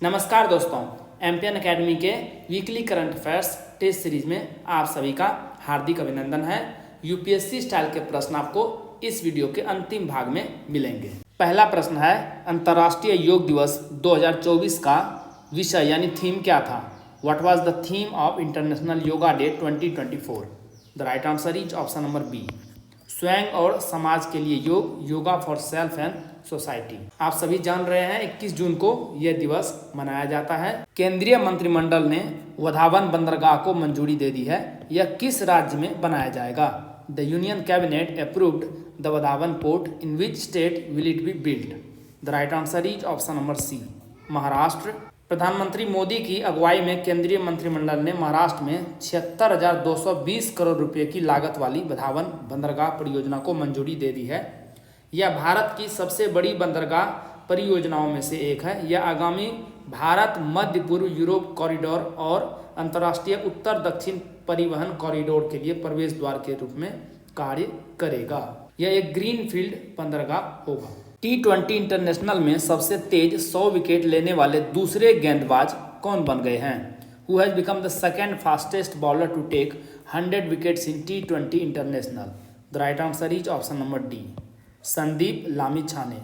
नमस्कार दोस्तों, MPN academy के weekly current affairs test series में आप सभी का हार्दिक अभिनंदन है। यूपीएससी स्टाइल के प्रश्न आपको इस वीडियो के अंतिम भाग में मिलेंगे। पहला प्रश्न है, अंतर्राष्ट्रीय योग दिवस 2024 का विषय यानी थीम क्या था? What was the theme of international yoga day 2024? The right answer is option number b, स्वयं और समाज के लिए योग, yoga for self and society. आप सभी जान रहे हैं 21 जून को यह दिवस मनाया जाता है। केंद्रीय मंत्रिमंडल ने वधावन बंदरगाह को मंजूरी दे दी है। यह किस राज्य में बनाया जाएगा? The union cabinet approved the Vadhavan port, in which state will it be build? The right answer is option number c, Maharashtra. प्रधानमंत्री मोदी की अगुवाई में केंद्रीय मंत्रिमंडल ने महाराष्ट्र में 76,220 करोड़ रुपए की लागत वाली वधावन बंदरगाह परियोजना को मंजूरी दे दी है। यह भारत की सबसे बड़ी बंदरगाह परियोजनाओं में से एक है। यह आगामी भारत मध्य पूर्व यूरोप कॉरिडोर और अंतर्राष्ट्रीय उत्तर दक्षिण परिवहन कॉरिडोर के लिए प्रवेश द्वार के रूप में कार्य करेगा। यह एक ग्रीन फील्ड बंदरगाह होगा। T20 इंटरनेशनल में सबसे तेज 100 विकेट लेने वाले दूसरे गेंदबाज कौन बन गए हैं? Who has become the second fastest bowler to take 100 wickets in T20 international? The right answer is option number D, Sandeep Lamichhane.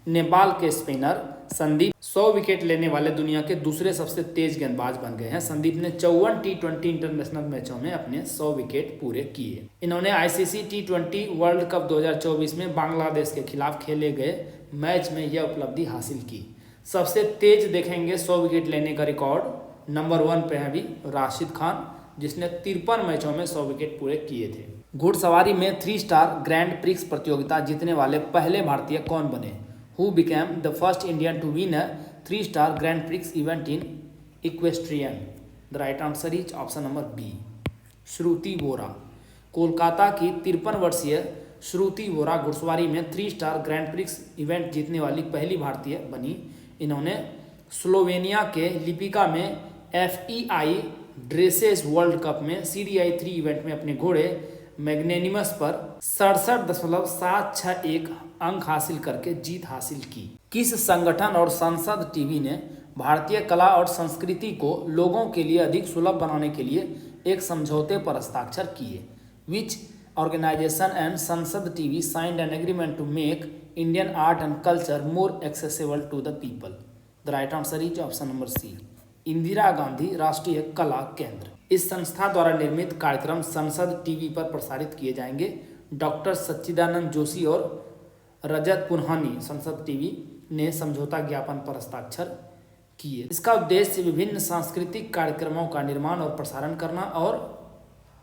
Nepal के स्पिनर संदीप 100 विकेट लेने वाले दुनिया के दूसरे सबसे तेज गेंदबाज बन गए हैं। संदीप ने 54 T20 इंटरनेशनल मैचों में अपने 100 विकेट पूरे किए। इन्होंने आईसीसी T20 वर्ल्ड कप 2024 में बांग्लादेश के खिलाफ खेले गए मैच में यह उपलब्धि हासिल की। सबसे तेज देखेंगे 100 विकेट लेने का रिकॉर्ड नंबर 1 पे है अभी राशिद खान, जिसने 53 मैचों में 100 विकेट पूरे किए थे। घुड़सवारी में 3 स्टार ग्रैंड प्रिक्स प्रतियोगिता जीतने वाले पहले भारतीय कौन बने? Who became the first Indian to win a 3-star Grand Prix event in equestrian? The right answer is option number B, श्रुति वोरा। कोलकाता की 53 वर्षीय श्रुति वोरा घुड़सवारी में 3-स्टार ग्रैंड प्रिक्स इवेंट जीतने वाली पहली भारतीय बनी। इन्होंने स्लोवेनिया के लिपिका में FEI ड्रेसेस वर्ल्ड कप में CDI 3 इवेंट में अपने घोड़े मैग्नेनिमस पर 67.761 अंक हासिल करके जीत हासिल की। किस संगठन और संसद टीवी ने भारतीय कला और संस्कृति को लोगों के लिए अधिक सुलभ बनाने के लिए एक समझौते पर हस्ताक्षर किए? Which organization and Sansad TV signed an agreement to make Indian art and culture more accessible to the people? The right answer is option number c, Indira Gandhi Rashtriya Kala केंद्र। इस संस्था द्वारा निर्मित कार्यक्रम संसद टीवी पर प्रसारित किए जाएंगे। डॉक्टर सच्चिदानंद जोशी और रजत पुन्हानी संसद टीवी ने समझौता ज्ञापन पर हस्ताक्षर किए। इसका उद्देश्य विभिन्न सांस्कृतिक कार्यक्रमों का निर्माण और प्रसारण करना और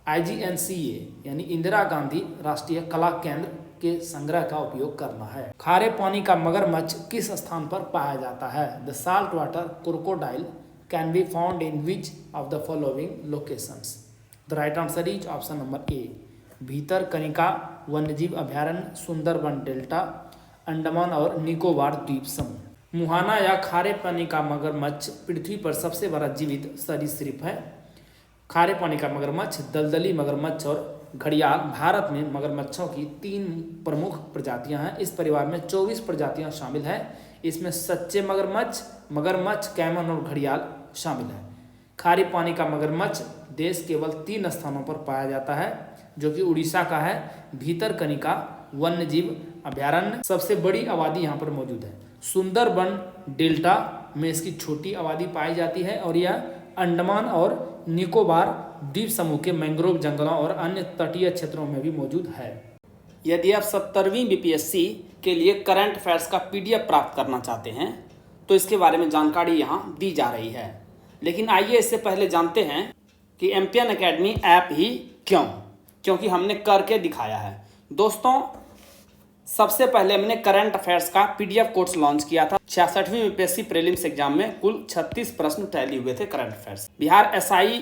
IGNCA यानी इंदिरा गांधी राष्ट्रीय कला केंद्र के संग्रह का उपयोग करना है। खारे पानी का मगरमच्छ किस स्थान पर पाया जाता है? The salt water crocodile can be found in which of the following locations? The right answer is option number A, Bhitarkanika वन्यजीव अभयारण्य, सुंदरबन डेल्टा, अंडमान और निकोबार द्वीप समूह। मुहाना या खारे पानी का मगरमच्छ पृथ्वी पर सबसे बड़ा जीवित सरीसृप है। खारे पानी का मगरमच्छ, दलदली मगरमच्छ और घड़ियाल भारत में मगरमच्छों की 3 प्रमुख प्रजातियां हैं। इस परिवार में 24 प्रजातियां शामिल हैं। इसमें सच्चे मगरमच्छ, मगरमच्छ, कैमन और घड़ियाल शामिल है। खारे पानी का मगरमच्छ देश केवल 3 स्थानों पर पाया जाता है, जो कि उड़ीसा का है भीतरकनिका वन्यजीव अभयारण्य। सबसे बड़ी आबादी यहाँ पर मौजूद है। सुंदरबन डेल्टा में इसकी छोटी आबादी पाई जाती है और यह अंडमान और निकोबार द्वीप समूह के मैंग्रोव जंगलों और अन्य तटीय क्षेत्रों में भी मौजूद है। यदि आप 70वीं BPSC के लिए करंट अफेयर्स का PDF प्राप्त करना चाहते हैं तो इसके बारे में जानकारी यहाँ दी जा रही है। लेकिन आइए इससे पहले जानते हैं कि एमपीएन एकेडमी ऐप ही क्यों, क्योंकि हमने करके दिखाया है। दोस्तों, सबसे पहले हमने करंट अफेयर्स का PDF कोर्स लॉन्च किया था। 66वीं BPSC प्रीलिम्स एग्जाम में कुल 36 प्रश्न टैली हुए थे करंट अफेयर्स। बिहार SI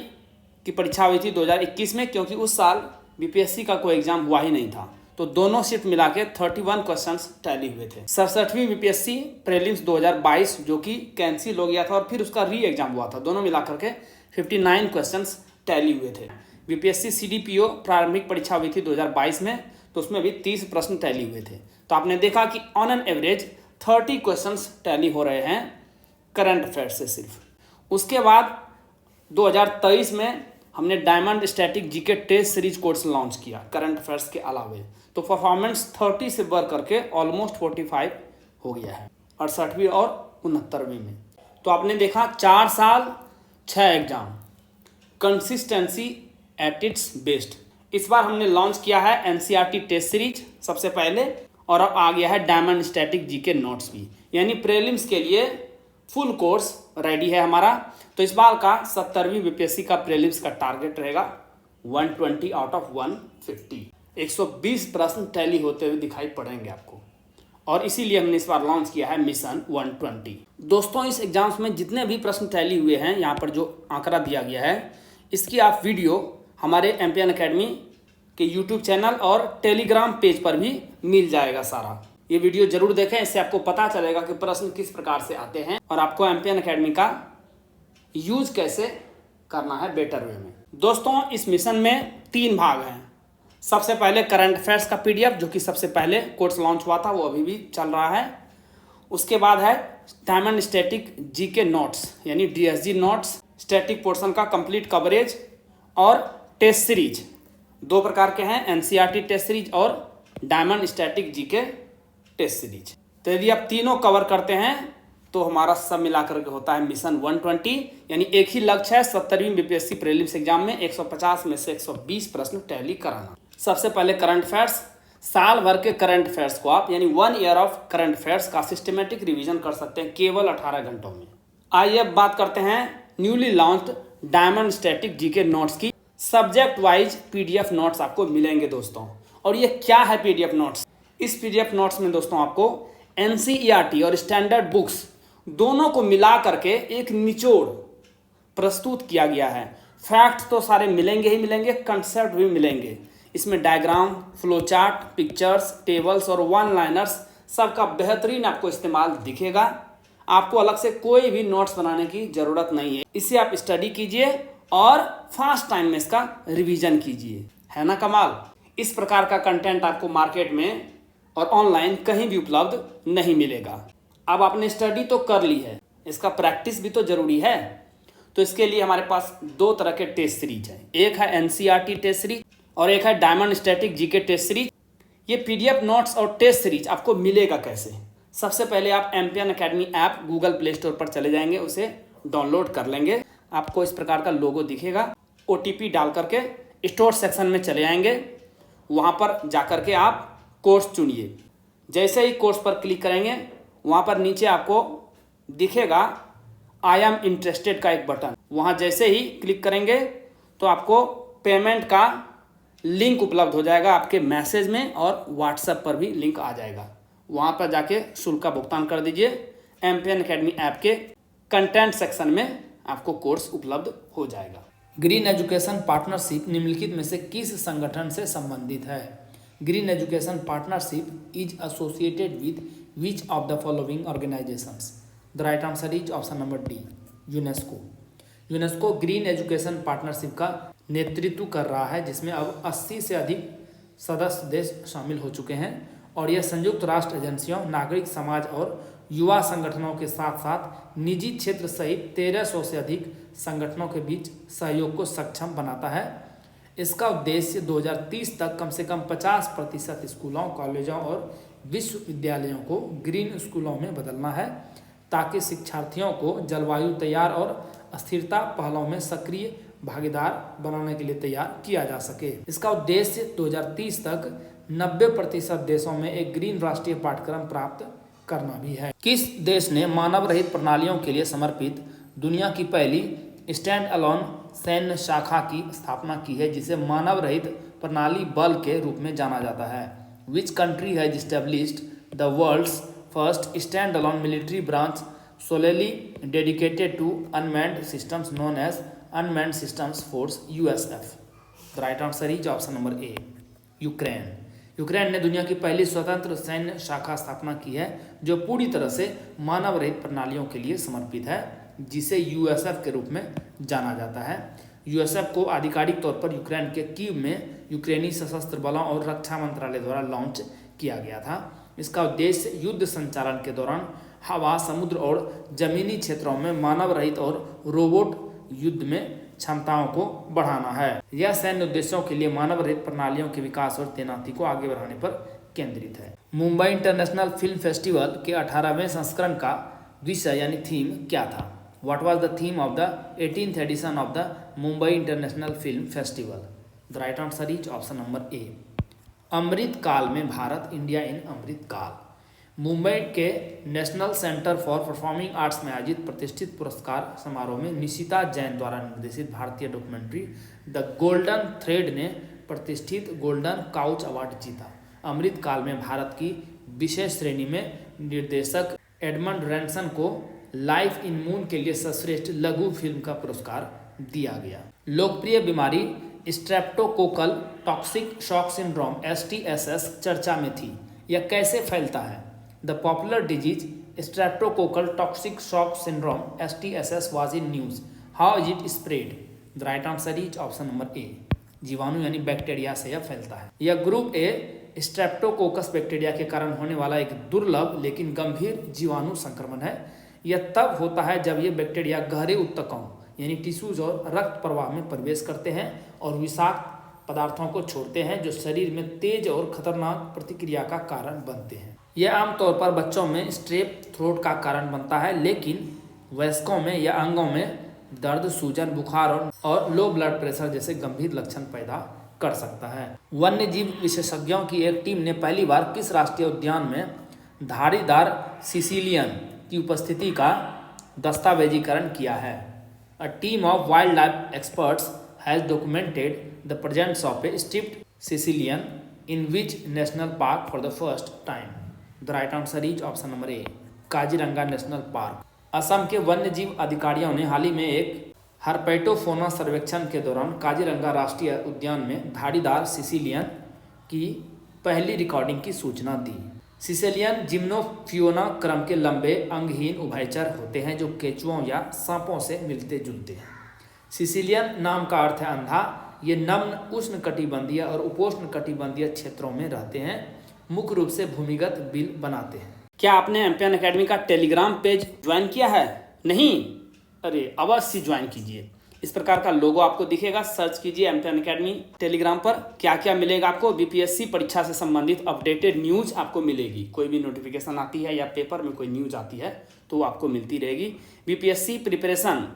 की परीक्षा हुई थी 2021 में, क्योंकि उस साल BPSC का कोई एग्जाम हुआ ही नहीं था, तो दोनों शिफ्ट मिला के 31 क्वेश्चंस टैली हुए थे। 67वीं BPSC प्रीलिम्स 2022 जो कि कैंसिल हो गया था और फिर उसका री एग्जाम हुआ था, दोनों मिला करके 59 क्वेश्चंस टैली हुए थे। BPSC CDPO प्रारंभिक परीक्षा हुई थी 2022 में, तो उसमें भी 30 प्रश्न टैली हुए थे। तो आपने देखा कि on an average 30 questions tally हो रहे हैं करंट अफेयर से सिर्फ। उसके बाद 2023 में हमने diamond static GK test series course launch किया करंट अफेयर्स के अलावे। तो परफॉर्मेंस 30 से बढ़ करके ऑलमोस्ट 45 हो गया है 68वीं और 69वीं में। तो आपने देखा 4 साल 6 exam, consistency at its best. इस बार हमने लॉन्च किया है एनसीईआरटी टेस्ट सीरीज सबसे पहले, और अब आ गया है डायमंड स्टैटिक जीके नोट्स भी, यानी प्रीलिम्स के लिए फुल कोर्स रेडी है हमारा। तो इस बार का 70वीं बीपीएससी का प्रीलिम्स का टारगेट रहेगा 120 आउट ऑफ 150। 120 प्रश्न टैली होते हुए दिखाई पड़ेंगे आपको, और इसीलिए हमने इस बार लॉन्च किया है मिशन 120। दोस्तों, इस एग्जाम्स में जितने भी प्रश्न टैली हुए हैं, यहाँ पर जो आंकड़ा दिया गया है, इसकी आप वीडियो हमारे एमपीएन एकेडमी के यूट्यूब चैनल और टेलीग्राम पेज पर भी मिल जाएगा सारा। ये वीडियो जरूर देखें, इससे आपको पता चलेगा कि प्रश्न किस प्रकार से आते हैं और आपको एमपीएन एकेडमी का यूज कैसे करना है बेटर वे में। दोस्तों, इस मिशन में 3 भाग हैं। सबसे पहले करंट अफेयर्स का पीडीएफ, जो कि सबसे पहले कोर्स लॉन्च हुआ था, वो अभी भी चल रहा है। उसके बाद है डायमंड स्टैटिक जीके नोट्स, यानी डीएसजी नोट्स, स्टैटिक पोर्शन का कंप्लीट कवरेज, और टेस्ट सीरीज। 2 प्रकार के हैं, एनसीईआरटी टेस्ट सीरीज और diamond static GK test series. तो यदि आप तीनों कवर करते हैं तो हमारा सब मिलाकर के होता है मिशन 120, यानी एक ही लक्ष्य है 70वीं बीपीएससी प्रीलिम्स एग्जाम में 150 में से 120 प्रश्न टैली कराना। सबसे पहले करंट अफेयर्स, साल भर के करंट अफेयर्स को आप, यानी 1 ईयर ऑफ करंट अफेयर्स का सिस्टमेटिक रिवीजन कर सकते हैं केवल 18 घंटों में। आइए अब बात करते हैं newly launched diamond static GK notes की। सब्जेक्ट वाइज पीडीएफ नोट्स आपको मिलेंगे दोस्तों। और ये क्या है पीडीएफ नोट्स? इस पीडीएफ नोट्स में दोस्तों आपको एनसीईआरटी और स्टैंडर्ड बुक्स दोनों को मिला करके एक निचोड़ प्रस्तुत किया गया है। फैक्ट तो सारे मिलेंगे ही मिलेंगे, कंसेप्ट भी मिलेंगे। इसमें diagram, flow chart, pictures, tables और वन लाइनर्स सबका बेहतरीन आपको इस्तेमाल दिखेगा। आपको अलग से कोई भी नोट्स बनाने की जरूरत नहीं है। इसे आप स्टडी कीजिए और फास्ट टाइम में इसका रिवीजन कीजिए, है ना कमाल। इस प्रकार का कंटेंट आपको मार्केट में और ऑनलाइन कहीं भी उपलब्ध नहीं मिलेगा। अब आपने स्टडी तो कर ली है, इसका प्रैक्टिस भी तो जरूरी है। तो इसके लिए हमारे पास 2 तरह के टेस्ट सीरीज है, एक है एनसीईआरटी टेस्ट सीरीज और एक है diamond static GK test series. ये पीडीएफ नोट्स और टेस्ट सीरीज आपको मिलेगा कैसे? सबसे पहले आप MPN academy app Google Play Store पर चले जाएंगे, उसे डाउनलोड कर लेंगे। आपको इस प्रकार का लोगो दिखेगा। ओटीपी डाल करके स्टोर सेक्शन में चले आएंगे, वहाँ पर जाकर के आप कोर्स चुनिए। जैसे ही कोर्स पर क्लिक करेंगे, वहाँ पर नीचे आपको दिखेगा आई एम इंटरेस्टेड का एक बटन। वहाँ जैसे ही क्लिक करेंगे तो आपको पेमेंट का लिंक उपलब्ध हो जाएगा आपके मैसेज में, और व्हाट्सएप पर भी लिंक आ जाएगा। वहाँ पर जाके शुल्क का भुगतान कर दीजिए। एमपीएन एकेडमी ऐप के कंटेंट सेक्शन में आपको कोर्स उपलब्ध हो जाएगा। ग्रीन एजुकेशन पार्टनरशिप निम्नलिखित में से किस संगठन से संबंधित है? Green education partnership is associated with which of the following organisations? The right answer is option number D, UNESCO. UNESCO green education partnership का नेतृत्व कर रहा है, जिसमें अब 80 से अधिक सदस्य देश शामिल हो चुके हैं, और यह संयुक्त राष्ट्र एजेंसियों, नागरिक समाज और युवा संगठनों के साथ साथ निजी क्षेत्र सहित 1300 से अधिक संगठनों के बीच सहयोग को सक्षम बनाता है। इसका उद्देश्य 2030 तक कम से कम 50% स्कूलों, कॉलेजों और विश्वविद्यालयों को ग्रीन स्कूलों में बदलना है, ताकि शिक्षार्थियों को जलवायु तैयार और अस्थिरता पहलों में सक्रिय भागीदार बनाने के लिए तैयार किया जा सके। इसका उद्देश्य 2030 तक 90% देशों में एक ग्रीन राष्ट्रीय पाठ्यक्रम प्राप्त करना भी है। किस देश ने मानव रहित प्रणालियों के लिए समर्पित दुनिया की पहली स्टैंड अलोन सैन्य शाखा की स्थापना की है, जिसे मानव रहित प्रणाली बल के रूप में जाना जाता है? Which country has established the world's first stand alone military branch solely dedicated to unmanned systems known as Unmanned Systems Force USF? The right answer is option number A, Ukraine. Ukraine ने दुनिया की पहली स्वतंत्र सैन्य शाखा स्थापना की है, जो पूरी तरह से मानव रहित प्रणालियों के लिए समर्पित है, जिसे यूएसएफ के रूप में जाना जाता है। यूएसएफ को आधिकारिक तौर पर यूक्रेन के कीव में यूक्रेनी सशस्त्र बलों और रक्षा मंत्रालय द्वारा लॉन्च किया गया था। इसका उद्देश्य युद्ध संचालन के दौरान हवा, समुद्र और जमीनी क्षेत्रों में मानव रहित और रोबोट युद्ध में क्षमताओं को बढ़ाना है। यह सैन्य उद्देश्यों के लिए मानव रहित प्रणालियों के विकास और तैनाती को आगे बढ़ाने पर केंद्रित है। मुंबई इंटरनेशनल फिल्म फेस्टिवल के 18वें संस्करण का विषय यानी थीम क्या था? What was the theme of the 18th edition of the Mumbai International Film Festival? The right answer is option number A. अमृत काल में भारत, इंडिया इन अमृत काल। मुंबई के national centre for performing arts में आयोजित प्रतिष्ठित पुरस्कार समारोह में निशिता जैन द्वारा निर्देशित भारतीय डॉक्यूमेंट्री द गोल्डन थ्रेड ने प्रतिष्ठित गोल्डन काउच अवार्ड जीता। अमृत काल में भारत की विशेष श्रेणी में निर्देशक एडमंड रैनसन को लाइफ इन मून के लिए सर्वश्रेष्ठ लघु फिल्म का पुरस्कार दिया गया। लोकप्रिय बीमारी streptococcal toxic shock syndrome STSS चर्चा में थी। यह कैसे फैलता है? The popular disease streptococcal toxic shock syndrome STSS was in news. How is it spread? The right answer is option number ए। जीवाणु यानी बैक्टीरिया से यह फैलता है। यह ग्रुप ए स्ट्रेप्टोकोकस बैक्टीरिया के कारण होने वाला एक दुर्लभ लेकिन गंभीर जीवाणु संक्रमण है। यह तब होता है जब ये बैक्टीरिया गहरे ऊतकों यानी टिश्यूज और रक्त प्रवाह में प्रवेश करते हैं और विषाक्त पदार्थों को छोड़ते हैं जो शरीर में तेज और खतरनाक प्रतिक्रिया का कारण बनते हैं। यह आमतौर पर बच्चों में स्ट्रेप थ्रोट का कारण बनता है, लेकिन वयस्कों में या अंगों में दर्द, सूजन, बुखार और लो ब्लड प्रेशर जैसे गंभीर लक्षण पैदा कर सकता है। वन्य जीव विशेषज्ञों की एक टीम ने पहली बार किस राष्ट्रीय उद्यान में धारीदार सिसिलियन की उपस्थिति का दस्तावेजीकरण किया है? A team of wild life experts has documented the presence of a striped caecilian in which national park for the first time. The right answer is option number a, Kaziranga national park. Assam के वन्य जीव अधिकारियों ने हाल ही में एक हर्पेटोफोना सर्वेक्षण के दौरान काजीरंगा राष्ट्रीय उद्यान में धारीदार सिसिलियन की पहली रिकॉर्डिंग की सूचना दी। सिसिलियन जिम्नोफियोना क्रम के लंबे अंगहीन उभयचर होते हैं जो केंचुओं या सांपों से मिलते जुलते हैं। सिसिलियन नाम का अर्थ है अंधा। ये नम्न उष्णकटिबंधीय और उपोष्ण कटिबंधीय क्षेत्रों में रहते हैं। मुख्य रूप से भूमिगत बिल बनाते हैं। क्या आपने एम्पियन एकेडमी का टेलीग्राम पेज ज्वाइन किया है? नहीं? अरे अवश्य ज्वाइन कीजिए। इस प्रकार का लोगो आपको दिखेगा, सर्च कीजिए एम्पियन एकेडमी टेलीग्राम पर। क्या क्या मिलेगा आपको? बीपीएससी परीक्षा से संबंधित अपडेटेड न्यूज आपको मिलेगी। कोई भी नोटिफिकेशन आती है या पेपर में कोई न्यूज आती है तो आपको मिलती रहेगी। बीपीएससी प्रिपरेशन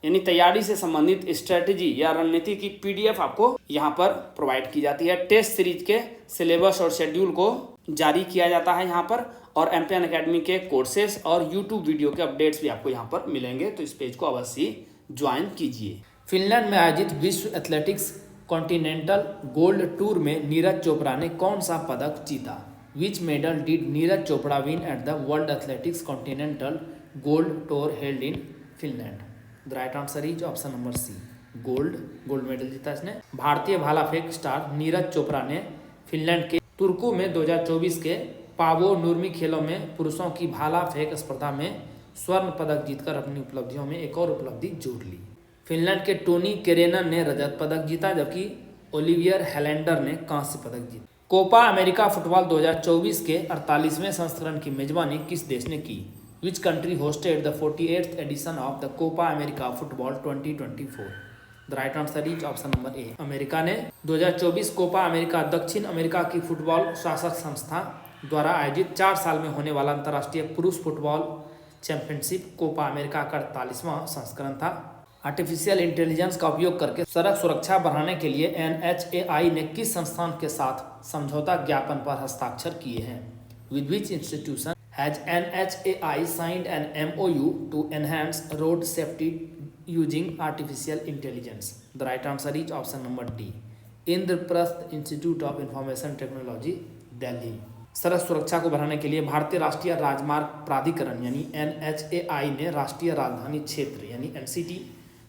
यानी तैयारी से संबंधित स्ट्रेटेजी या रणनीति की PDF आपको यहाँ पर प्रोवाइड की जाती है। टेस्ट सीरीज के सिलेबस और शेड्यूल को जारी किया जाता है यहाँ पर, और एम्पियन एकेडमी के कोर्सेस और यूट्यूब वीडियो के अपडेट्स भी आपको यहाँ पर मिलेंगे। तो इस पेज को अवश्य ज्वाइन कीजिए। फिनलैंड में आयोजित विश्व एथलेटिक्स कॉन्टिनेंटल गोल्ड टूर में नीरज चोपड़ा ने कौन सा पदक जीता? Which medal did Neeraj Chopra win at the world athletics continental gold tour held in Finland? The right answer is option number c, gold medal जीता इसने। भारतीय भाला फेंक स्टार नीरज चोपड़ा ने फिनलैंड के तुर्कू में 2024 के पावो नुर्मी खेलों में पुरुषों की भाला फेंक स्पर्धा में स्वर्ण पदक जीतकर अपनी उपलब्धियों में एक और उपलब्धि जोड़ ली। फिनलैंड के टोनी केरेनन ने रजत पदक जीता, जबकि ओलिवियर हेलेंडर ने कांस्य पदक जीता। कोपा अमेरिका फुटबॉल 2024 के 48वें संस्करण की मेजबानी किस देश ने की? Which country hosted the 48th edition of the Copa America football 2024? The right answer is option number a, America ने 2024 कोपा अमेरिका दक्षिण अमेरिका की फुटबॉल शासक संस्था द्वारा आयोजित 4 साल में होने वाला अंतर्राष्ट्रीय पुरुष फुटबॉल चैंपियनशिप कोपा अमेरिका का 48वां संस्करण था। आर्टिफिशियल इंटेलिजेंस का उपयोग करके सड़क सुरक्षा बढ़ाने के लिए NHAI ने किस संस्थान के साथ समझौता ज्ञापन पर हस्ताक्षर किए हैं? With which institution has NHAI signed an MOU to enhance road safety using artificial intelligence? The right answer is option number d, Indraprastha institute of information technology, Delhi. सड़क सुरक्षा को बढ़ाने के लिए भारतीय राष्ट्रीय राजमार्ग प्राधिकरण यानी NHAI ने राष्ट्रीय राजधानी क्षेत्र यानी NCT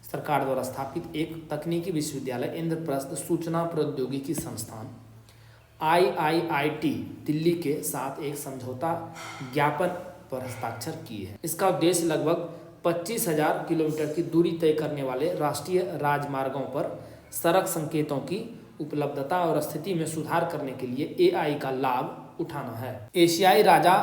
सरकार द्वारा स्थापित एक तकनीकी विश्वविद्यालय इंद्रप्रस्थ सूचना प्रौद्योगिकी संस्थान IIIT दिल्ली के साथ एक समझौता ज्ञापन पर हस्ताक्षर किए हैं। इसका उद्देश्य लगभग 25,000 किलोमीटर की दूरी तय करने वाले राष्ट्रीय राजमार्गों पर सड़क संकेतों की उपलब्धता और स्थिति में सुधार करने के लिए AI का लाभ उठाना है। एशियाई राजा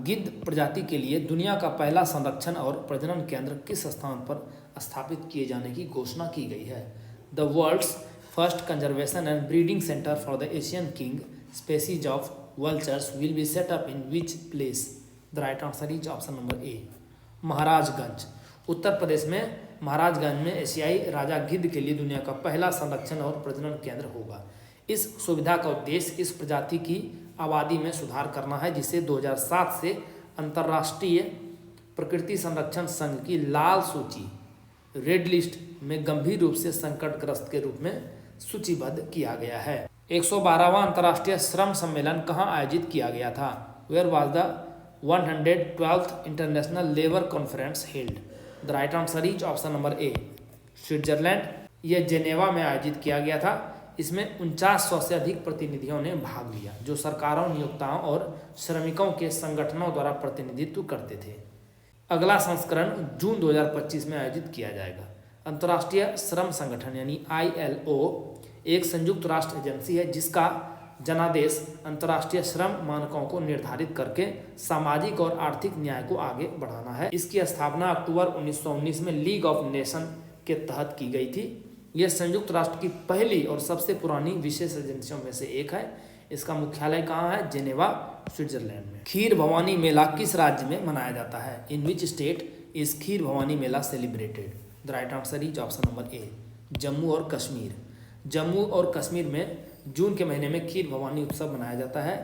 गिद्ध प्रजाति के लिए दुनिया का पहला संरक्षण और प्रजनन केंद्र किस स्थान पर स्थापित किए जाने की घोषणा की गई है? The world's first conservation and breeding centre for the Asian king species of vultures will be set up in which place? The right answer is option number A, Maharajganj. Uttar Pradesh में महाराजगंज में एशियाई राजा गिद्ध के लिए दुनिया का पहला संरक्षण और प्रजनन केंद्र होगा। इस सुविधा का उद्देश्य इस प्रजाति की आबादी में सुधार करना है, जिसे 2007 से अंतर्राष्ट्रीय प्रकृति संरक्षण संघ की लाल सूची रेड लिस्ट में गंभीर रूप से संकटग्रस्त के रूप में सूचीबद्ध किया गया है। 112वां अंतर्राष्ट्रीय श्रम सम्मेलन कहाँ आयोजित किया गया था? Where was the 112th international labour conference held? The right answer is option number a, Switzerland. यह जेनेवा में आयोजित किया गया था। इसमें 4900 से अधिक प्रतिनिधियों ने भाग लिया, जो सरकारों, नियोक्ताओं और श्रमिकों के संगठनों द्वारा प्रतिनिधित्व करते थे। अगला संस्करण जून 2025 में आयोजित किया जाएगा। अंतर्राष्ट्रीय श्रम संगठन यानी ILO एक संयुक्त राष्ट्र एजेंसी है जिसका जनादेश अंतर्राष्ट्रीय श्रम मानकों को निर्धारित करके सामाजिक और आर्थिक न्याय को आगे बढ़ाना है। इसकी स्थापना अक्टूबर 1919 में लीग ऑफ नेशन के तहत की गई थी। यह संयुक्त राष्ट्र की पहली और सबसे पुरानी विशेष एजेंसियों में से एक है। इसका मुख्यालय कहाँ है? जेनेवा, स्विट्जरलैंड में। खीर भवानी मेला किस राज्य में मनाया जाता है? In which state is Kheer Bhawani Mela celebrated? The right answer is option number A, Jammu और कश्मीर। जम्मू और कश्मीर में जून के महीने में खीर भवानी उत्सव मनाया जाता है।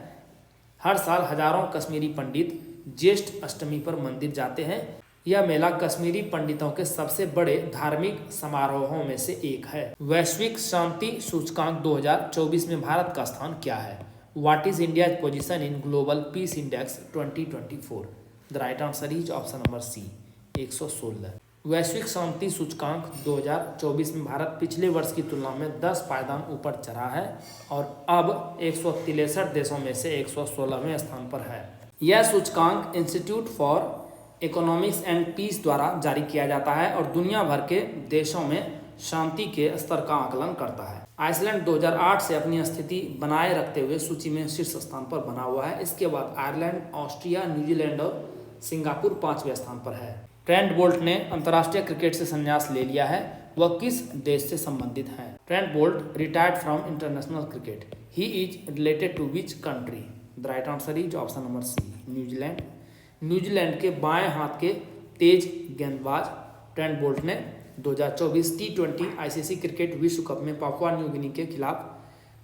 हर साल हजारों कश्मीरी पंडित ज्येष्ठ अष्टमी पर मंदिर जाते हैं। यह मेला कश्मीरी पंडितों के सबसे बड़े धार्मिक समारोहों में से एक है। वैश्विक शांति सूचकांक 2024 में भारत का स्थान क्या है? What is India position in global peace index 2024? The right answer is option number c, 116। वैश्विक शांति सूचकांक 2024 में भारत पिछले वर्ष की तुलना में 10 पायदान ऊपर चढ़ा है और अब 163 देशों में से 116वें स्थान पर है। यह सूचकांक institute for economics and peace द्वारा जारी किया जाता है और दुनिया भर के देशों में शांति के स्तर का आकलन करता है। आइसलैंड 2008 से अपनी स्थिति बनाए रखते हुए सूची में शीर्ष स्थान पर बना हुआ है। इसके बाद आयरलैंड, ऑस्ट्रिया, न्यूजीलैंड और सिंगापुर 5वें स्थान पर है। ट्रेंट बोल्ट ने अंतर्राष्ट्रीय क्रिकेट से संन्यास ले लिया है। वह किस देश से संबंधित है? Trent Boult retired from international cricket. He is related to which country? The right answer is option number c, New Zealand. New Zealand के बाएं हाथ के तेज गेंदबाज ट्रेंट बोल्ट ने 2024 T20 ICC क्रिकेट विश्व कप में पापुआ न्यू गिनी के खिलाफ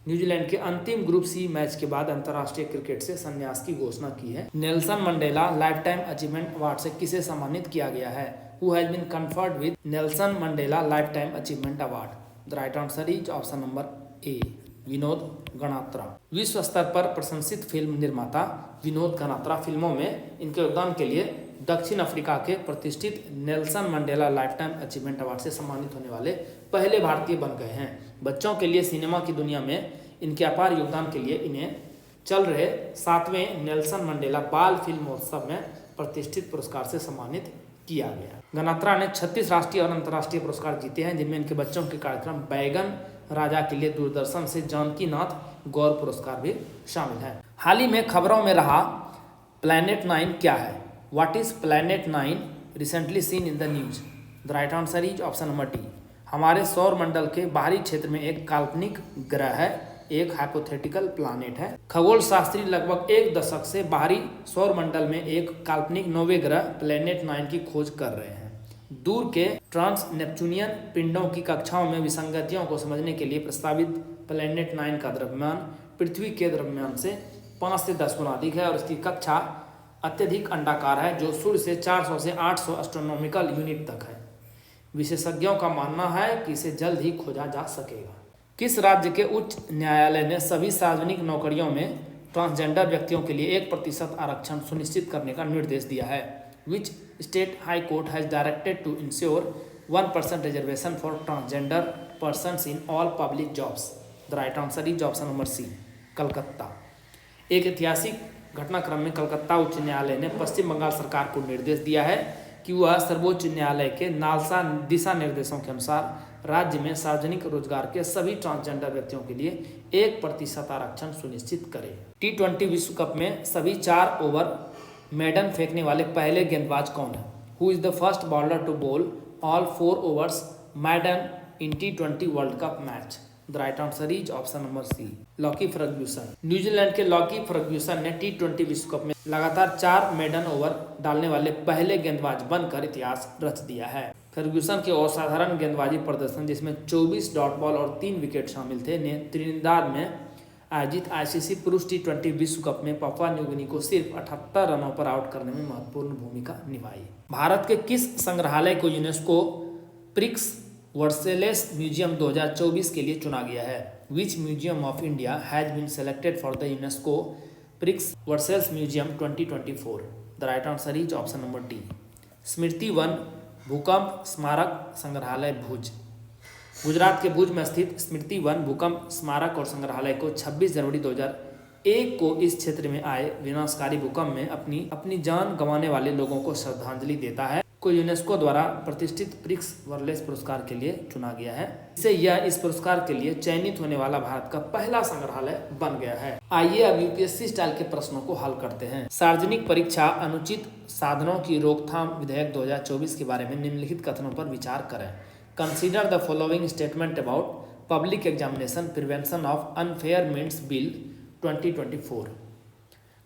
न्यूजीलैंड के अंतिम ग्रुप सी मैच के बाद अंतर्राष्ट्रीय क्रिकेट से संन्यास की घोषणा की है। Nelson Mandela life time achievement award से किसे सम्मानित किया गया है? Who has been conferred with Nelson Mandela life time achievement award? The right answer is option number a, Vinod Ganatra. विश्व स्तर पर प्रशंसित फिल्म निर्माता विनोद गणात्रा फिल्मों में इनके योगदान के लिए दक्षिण अफ्रीका के प्रतिष्ठित Nelson Mandela life time achievement award से सम्मानित होने वाले पहले भारतीय बन गए हैं। बच्चों के लिए सिनेमा की दुनिया में इनके अपार योगदान के लिए इन्हें चल रहे 7वें नेल्सन मंडेला बाल फिल्म महोत्सव में प्रतिष्ठित पुरस्कार से सम्मानित किया गया। गणात्रा ने 36 राष्ट्रीय और अंतर्राष्ट्रीय पुरस्कार जीते हैं, जिनमें इनके बच्चों के कार्यक्रम बैगन राजा के लिए दूरदर्शन से जानकी नाथ गौर पुरस्कार भी शामिल है। हाल ही में खबरों में रहा प्लैनेट 9 क्या है? What is planet 9 recently seen in the news? The right answer is option number D, हमारे सौर मंडल के बाहरी क्षेत्र में एक काल्पनिक ग्रह है, एक हाइपोथेटिकल प्लैनेट है। खगोल शास्त्री लगभग एक दशक से बाहरी सौर मंडल में एक काल्पनिक नौवें ग्रह प्लैनेट 9 की खोज कर रहे हैं। दूर के ट्रांस नेपच्यूनियन पिंडों की कक्षाओं में विसंगतियों को समझने के लिए प्रस्तावित प्लैनेट 9 का द्रव्यमान पृथ्वी के द्रव्यमान से 5 से 10 गुना अधिक है और इसकी कक्षा अत्यधिक अंडाकार है, जो सूर्य से 400 से 800 एस्ट्रोनॉमिकल यूनिट तक है। विशेषज्ञों का मानना है कि इसे जल्द ही खोजा जा सकेगा। किस राज्य के उच्च न्यायालय ने सभी सार्वजनिक नौकरियों में ट्रांसजेंडर व्यक्तियों के लिए 1% आरक्षण सुनिश्चित करने का निर्देश दिया है? Which state high court has directed to ensure 1% reservation for transgender persons in all public jobs? The right answer is option number c, Calcutta. एक ऐतिहासिक घटनाक्रम में कलकत्ता उच्च न्यायालय ने पश्चिम बंगाल सरकार को निर्देश दिया है कि वह सर्वोच्च न्यायालय के नालसा दिशा निर्देशों के अनुसार राज्य में सार्वजनिक रोजगार के सभी ट्रांसजेंडर व्यक्तियों के लिए 1% आरक्षण सुनिश्चित करे। T20 विश्व कप में सभी 4 ओवर मेडन फेंकने वाले पहले गेंदबाज कौन है? Who is the first bowler to bowl all 4 overs maiden in T20 world cup match? The right answer is option number C, Lockie Ferguson. New Zealand के लॉकी फर्ग्यूसन ने T20 विश्व कप में लगातार 4 मेडन ओवर डालने वाले पहले गेंदबाज बनकर इतिहास रच दिया है। फर्ग्यूसन के असाधारण गेंदबाजी प्रदर्शन, जिसमें 24 डॉट बॉल और 3 विकेट शामिल थे, ने त्रिनिदाद में आयोजित ICC पुरुष T20 विश्व कप में पापुआ न्यू गिनी को सिर्फ 78 रनों पर आउट करने में महत्वपूर्ण भूमिका निभाई। भारत के किस संग्रहालय को यूनेस्को प्रिक्स वर्सेलेस म्यूजियम 2024 के लिए चुना गया है? Which museum of India has been selected for the UNESCO Prix Versailles museum 2024? The right answer is option number D, Smriti Van भूकंप स्मारक संग्रहालय भुज। गुजरात के भुज में स्थित स्मृति वन भूकंप स्मारक और संग्रहालय को 26 जनवरी 2001 को इस क्षेत्र में आए विनाशकारी भूकंप में अपनी जान गंवाने वाले लोगों को श्रद्धांजलि देता है, को यूनेस्को द्वारा प्रतिष्ठित प्रिक्स वर्सेलेस पुरस्कार के लिए चुना गया है। इससे यह इस पुरस्कार के लिए चयनित होने वाला भारत का पहला संग्रहालय बन गया है। आइए अब यूपीएससी स्टाइल के प्रश्नों को हल करते हैं। सार्वजनिक परीक्षा अनुचित साधनों की रोकथाम विधेयक 2024 के बारे में निम्नलिखित कथनों पर विचार करें। Consider the following statement about public examination prevention of unfair means bill 2024।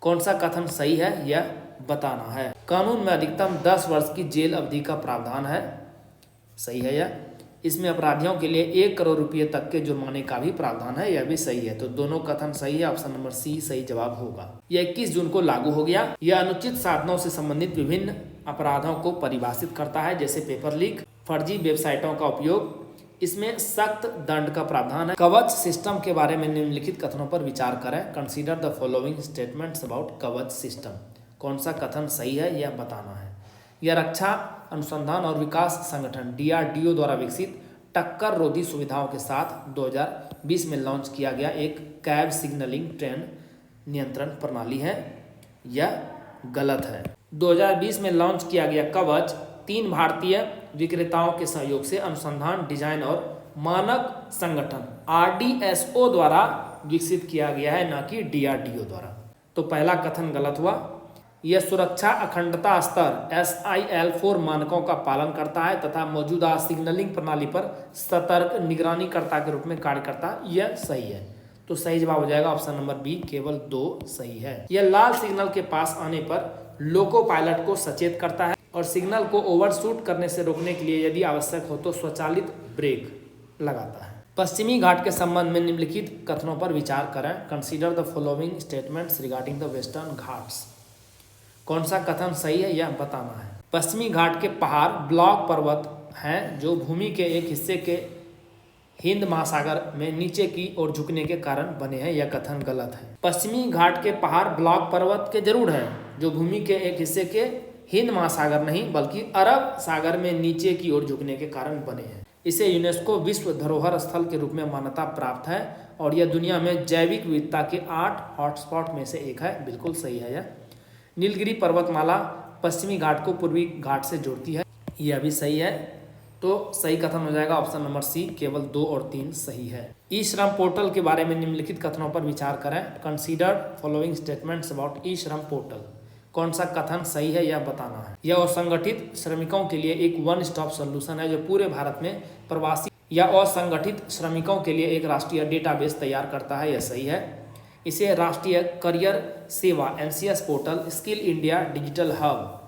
कौन सा कथन सही है यह बताना है। कानून में अधिकतम 10 वर्ष की जेल अवधि का प्रावधान है, सही है यह। इसमें अपराधियों के लिए 1 करोड़ रुपये तक के जुर्माने का भी प्रावधान है, यह भी सही है। तो दोनों कथन सही है, ऑप्शन नंबर सी सही जवाब होगा। यह 21 जून को लागू हो गया। यह अनुचित साधनों से संबंधित विभिन्न अपराधों को परिभाषित करता है, जैसे पेपर लीक, फर्जी वेबसाइटों का उपयोग। इसमें सख्त दंड का प्रावधान है। कवच सिस्टम के बारे में निम्नलिखित कथनों पर विचार करें। Consider the following statements about कवच सिस्टम। कौन सा कथन सही है यह बताना है। यह रक्षा अनुसंधान और विकास संगठन DRDO द्वारा विकसित टक्कर रोधी सुविधाओं के साथ 2020 में लॉन्च किया गया एक कैब सिग्नलिंग ट्रेन नियंत्रण प्रणाली है, यह गलत है। 2020 में लॉन्च किया गया कवच 3 भारतीय विक्रेताओं के सहयोग से अनुसंधान, डिजाइन और मानक संगठन RDSO द्वारा विकसित किया गया है, न कि DRDO द्वारा। तो पहला कथन गलत हुआ। यह सुरक्षा अखंडता स्तर SIL4 मानकों का पालन करता है तथा मौजूदा सिग्नलिंग प्रणाली पर सतर्क निगरानीकर्ता के रूप में कार्य करता है, यह सही है। तो सही जवाब हो जाएगा ऑप्शन नंबर बी, केवल 2 सही है। यह लाल सिग्नल के पास आने पर लोको पायलट को सचेत करता है और सिग्नल को ओवरशूट करने से रोकने के लिए यदि आवश्यक हो तो स्वचालित ब्रेक लगाता है। पश्चिमी घाट के संबंध में निम्नलिखित कथनों पर विचार करें। Consider the following statements regarding the western Ghats. कौन सा कथन सही है यह बताना है। पश्चिमी घाट के पहाड़ ब्लॉक पर्वत हैं जो भूमि के एक हिस्से के हिंद महासागर में नीचे की ओर झुकने के कारण बने हैं, यह कथन गलत है। पश्चिमी घाट के पहाड़ ब्लॉक पर्वत के जरूर है जो भूमि के एक हिस्से के हिंद महासागर नहीं बल्कि अरब सागर में नीचे की ओर झुकने के कारण बने हैं। इसे यूनेस्को विश्व धरोहर स्थल के रूप में मान्यता प्राप्त है और यह दुनिया में जैविक विविधता के 8 हॉटस्पॉट में से एक है, बिल्कुल सही है यह। नीलगिरी पर्वतमाला पश्चिमी घाट को पूर्वी घाट से जोड़ती है, यह भी सही है। तो सही कथन हो जाएगा ऑप्शन नंबर सी, केवल 2 और 3 सही है। ई श्रम पोर्टल के बारे में निम्नलिखित कथनों पर विचार करें। कंसीडर फॉलोइंग स्टेटमेंट्स अबाउट ई श्रम पोर्टल। कौन सा कथन सही है यह बताना है। यह असंगठित श्रमिकों के लिए एक वन स्टॉप सोल्यूशन है जो पूरे भारत में प्रवासी या असंगठित श्रमिकों के लिए एक राष्ट्रीय डेटाबेस तैयार करता है, यह सही है। इसे राष्ट्रीय करियर सेवा NCS portal, skill India digital hub,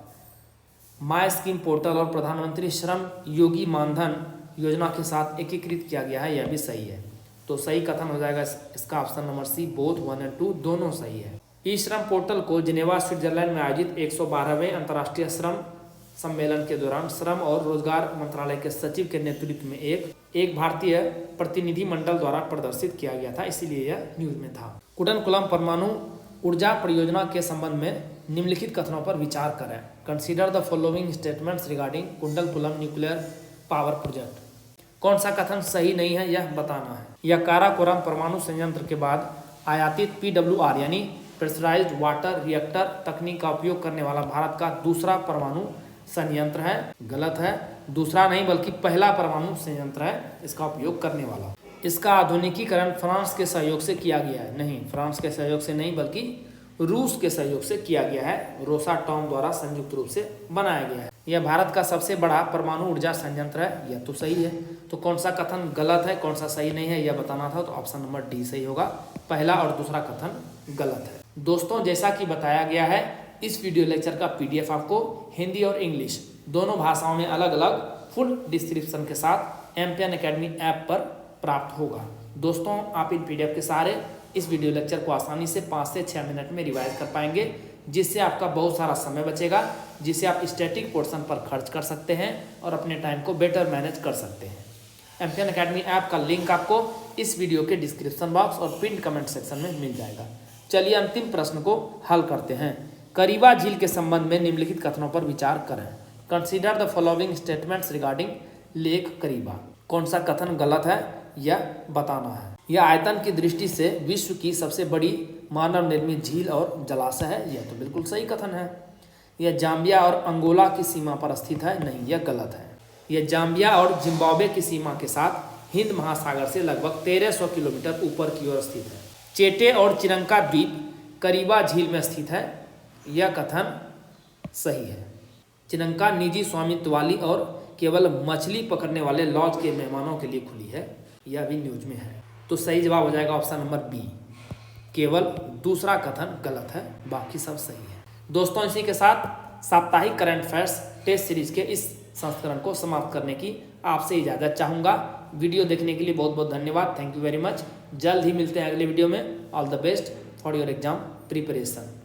my scheme portal और प्रधानमंत्री श्रम योगी मानधन योजना के साथ एकीकृत किया गया है, यह भी सही है। तो सही कथन हो जाएगा इसका ऑप्शन नंबर सी, बोथ 1 और 2 दोनों सही है। ई श्रम पोर्टल को जिनेवा स्विट्जरलैंड में आयोजित 112वें अंतर्राष्ट्रीय श्रम सम्मेलन के दौरान श्रम और रोजगार मंत्रालय के सचिव के नेतृत्व में एक भारतीय प्रतिनिधि मंडल द्वारा प्रदर्शित किया गया था, इसीलिए यह न्यूज में था। कुडनकुलम परमाणु ऊर्जा परियोजना के संबंध में निम्नलिखित कथनों पर विचार करें। Consider the following statements regarding Kudankulam nuclear power project. कौन सा कथन सही नहीं है यह बताना है। यह काराकोरम परमाणु संयंत्र के बाद आयातित PWR यानी प्रेशराइज्ड वाटर रिएक्टर तकनीक का उपयोग करने वाला भारत का दूसरा परमाणु संयंत्र है, गलत है। दूसरा नहीं बल्कि पहला परमाणु संयंत्र है इसका उपयोग करने वाला। इसका आधुनिकीकरण फ्रांस के सहयोग से किया गया है, नहीं, फ्रांस के सहयोग से नहीं बल्कि रूस के सहयोग से किया गया है। रोसाटॉम द्वारा संयुक्त रूप से बनाया गया है। यह भारत का सबसे बड़ा परमाणु ऊर्जा संयंत्र है, यह तो सही है। तो कौन सा कथन गलत है, कौन सा सही नहीं है, यह बताना था, तो ऑप्शन नंबर डी सही होगा। पहला और दूसरा कथन गलत है। दोस्तों, जैसा कि बताया गया है, इस वीडियो लेक्चर का PDF आपको हिंदी और इंग्लिश दोनों भाषाओं में अलग अलग फुल डिस्क्रिप्शन के साथ एम्पियन एकेडमी ऐप पर प्राप्त होगा। दोस्तों, आप इन PDF के सहारे इस वीडियो लेक्चर को आसानी से 5 से 6 मिनट में रिवाइज कर पाएंगे, जिससे आपका बहुत सारा समय बचेगा, जिसे आप स्टैटिक पोर्शन पर खर्च कर सकते हैं और अपने टाइम को बेटर मैनेज कर सकते हैं। एम्पियन एकेडमी ऐप का लिंक आपको इस वीडियो के डिस्क्रिप्शन बॉक्स और पिन कमेंट सेक्शन में मिल जाएगा। चलिए अंतिम प्रश्न को हल करते हैं। करीबा झील के संबंध में निम्नलिखित कथनों पर विचार करें। Consider the following statements regarding lake Kariba. कौन सा कथन गलत है यह बताना है। यह आयतन की दृष्टि से विश्व की सबसे बड़ी मानव निर्मित झील और जलाशय है, यह तो बिल्कुल सही कथन है। यह जाम्बिया और अंगोला की सीमा पर स्थित है, नहीं, यह गलत है। यह जाम्बिया और जिम्बाब्वे की सीमा के साथ हिंद महासागर से लगभग 1300 किलोमीटर ऊपर की ओर स्थित है। चेटे और चिरंका द्वीप करीबा झील में स्थित है, यह कथन सही है। चिरंका निजी स्वामित्व वाली और केवल मछली पकड़ने वाले लॉज के मेहमानों के लिए खुली है, यह भी न्यूज में है। तो सही जवाब हो जाएगा ऑप्शन नंबर बी। केवल दूसरा कथन गलत है, बाकी सब सही है। दोस्तों, इसी के साथ साप्ताहिक करंट अफेयर्स टेस्ट सीरीज के इस संस्करण को समाप्त करने की आपसे इजाज़त चाहूँगा। वीडियो देखने के लिए बहुत बहुत धन्यवाद। Thank you very much. जल्द ही मिलते हैं अगले वीडियो में। All the best for your exam preparation.